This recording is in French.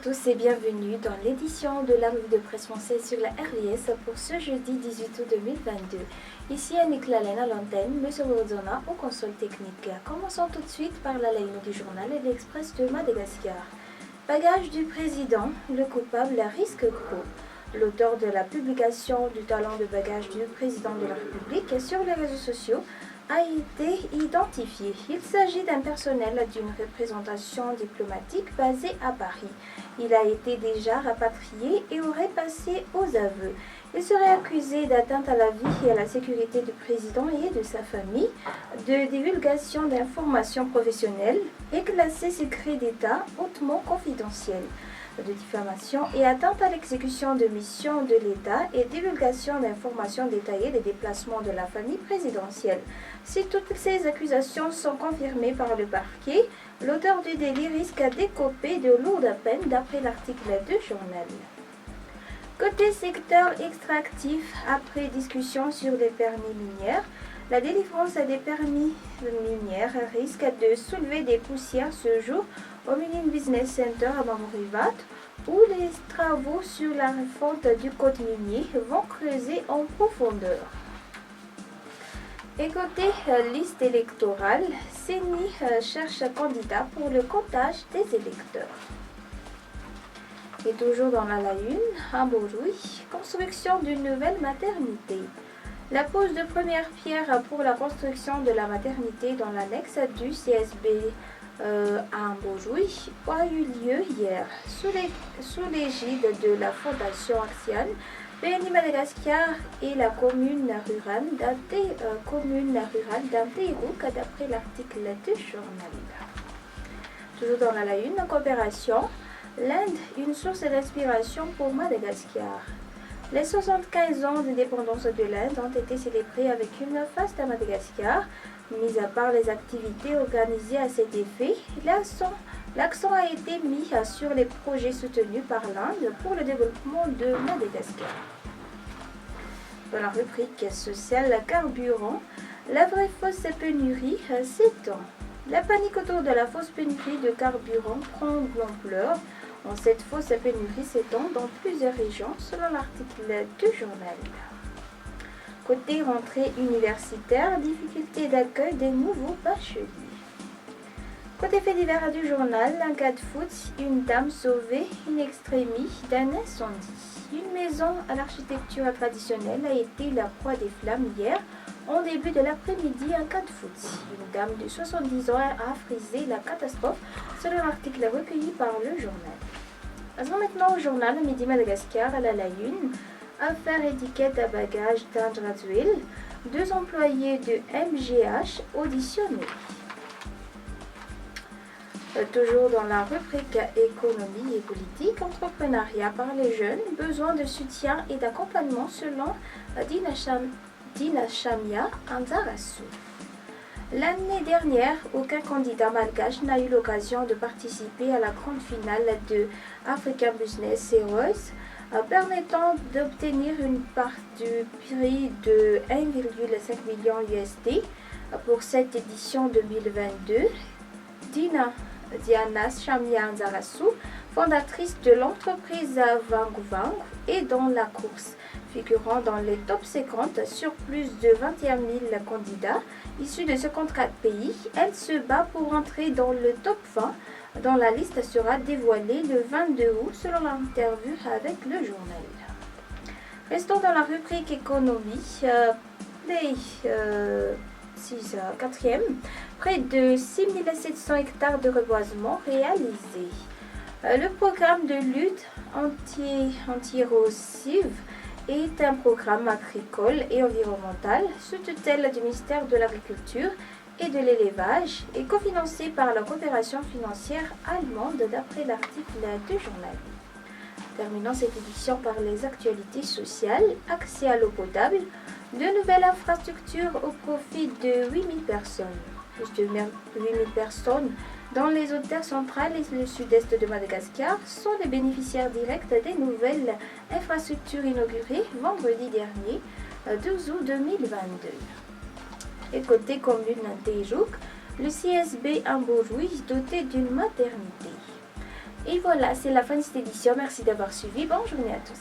tous et bienvenue dans l'édition de la revue de presse française sur la RVS pour ce jeudi 18 août 2022. Ici Annick Lalène à l'antenne, M. Rodzona aux consoles techniques. Commençons tout de suite par la ligne du journal et l'Express de Madagascar. Bagage du président, le coupable risque gros. L'auteur de la publication du talent de bagage du président de la République sur les réseaux sociaux a été identifié. Il s'agit d'un personnel d'une représentation diplomatique basée à Paris. Il a été déjà rapatrié et aurait passé aux aveux. Il serait accusé d'atteinte à la vie et à la sécurité du président et de sa famille, de divulgation d'informations professionnelles et classé secret d'État hautement confidentiel, de diffamation et atteinte à l'exécution de missions de l'État et divulgation d'informations détaillées des déplacements de la famille présidentielle. Si toutes ces accusations sont confirmées par le parquet, l'auteur du délit risque d'écoper de lourdes peines d'après l'article du journal. Côté secteur extractif, après discussion sur les permis minières, la délivrance des permis minières risque de soulever des poussières ce jour au Mine Business Center à Mamorivat, où les travaux sur la refonte du code minier vont creuser en profondeur. Et côté liste électorale, CENI cherche un candidat pour le comptage des électeurs. Et toujours dans la une, à Borouille, construction d'une nouvelle maternité. La pose de première pierre pour la construction de la maternité dans l'annexe du CSB à Mbojouy a eu lieu hier, sous l'égide de la Fondation Axiane, PNI Madagascar et la commune rurale d'Anteiruk, d'après l'article du journal. Toujours dans la une, en coopération, l'Inde, une source d'inspiration pour Madagascar. Les 75 ans d'indépendance de l'Inde ont été célébrés avec une fête à Madagascar. Mis à part les activités organisées à cet effet, l'accent a été mis sur les projets soutenus par l'Inde pour le développement de Madagascar. Dans la rubrique sociale carburant, la vraie fausse pénurie s'étend. La panique autour de la fausse pénurie de carburant prend de l'ampleur. Cette fausse pénurie s'étend dans plusieurs régions selon l'article du journal. Côté rentrée universitaire, difficulté d'accueil des nouveaux bacheliers. Côté fait divers du journal, un cas de foot, une dame sauvée in extremis d'un incendie. Une maison à l'architecture traditionnelle a été la proie des flammes hier. En début de l'après-midi, un cas de foot. Une dame de 70 ans a frisé la catastrophe selon l'article recueilli par le journal. Passons maintenant au journal Midi Madagascar à la une. Affaire étiquette à bagages d'Andrazuil. 2 employés de MGH auditionnés. Toujours dans la rubrique économie et politique, entrepreneuriat par les jeunes, besoin de soutien et d'accompagnement selon Dina Shamia Anzarasu. L'année dernière, aucun candidat malgache n'a eu l'occasion de participer à la grande finale de African Business Heroes, permettant d'obtenir une part du prix de 1,5 million USD pour cette édition 2022. Diana Shamia Anzarasu, fondatrice de l'entreprise Vangu Vangu, est dans la course, figurant dans les top 50 sur plus de 21 000 candidats issus de 54 pays. Elle se bat pour entrer dans le top 20, dont la liste sera dévoilée le 22 août selon l'interview avec le journal. Restons dans la rubrique économie. Quatrième, près de 6 700 hectares de reboisement réalisés. Le programme de lutte anti-érosive est un programme agricole et environnemental sous tutelle du ministère de l'Agriculture et de l'Élevage et cofinancé par la coopération financière allemande d'après l'article du journal. Terminons cette édition par les actualités sociales. Accès à l'eau potable, de nouvelles infrastructures au profit de 8000 personnes. Plus de 8000 personnes dans les hautes terres centrales et le sud-est de Madagascar sont les bénéficiaires directs des nouvelles infrastructures inaugurées vendredi dernier, 12 août 2022. Et côté commune d'Anteiruk, le CSB Mbojouy doté d'une maternité. Et voilà, c'est la fin de cette édition. Merci d'avoir suivi. Bonne journée à tous.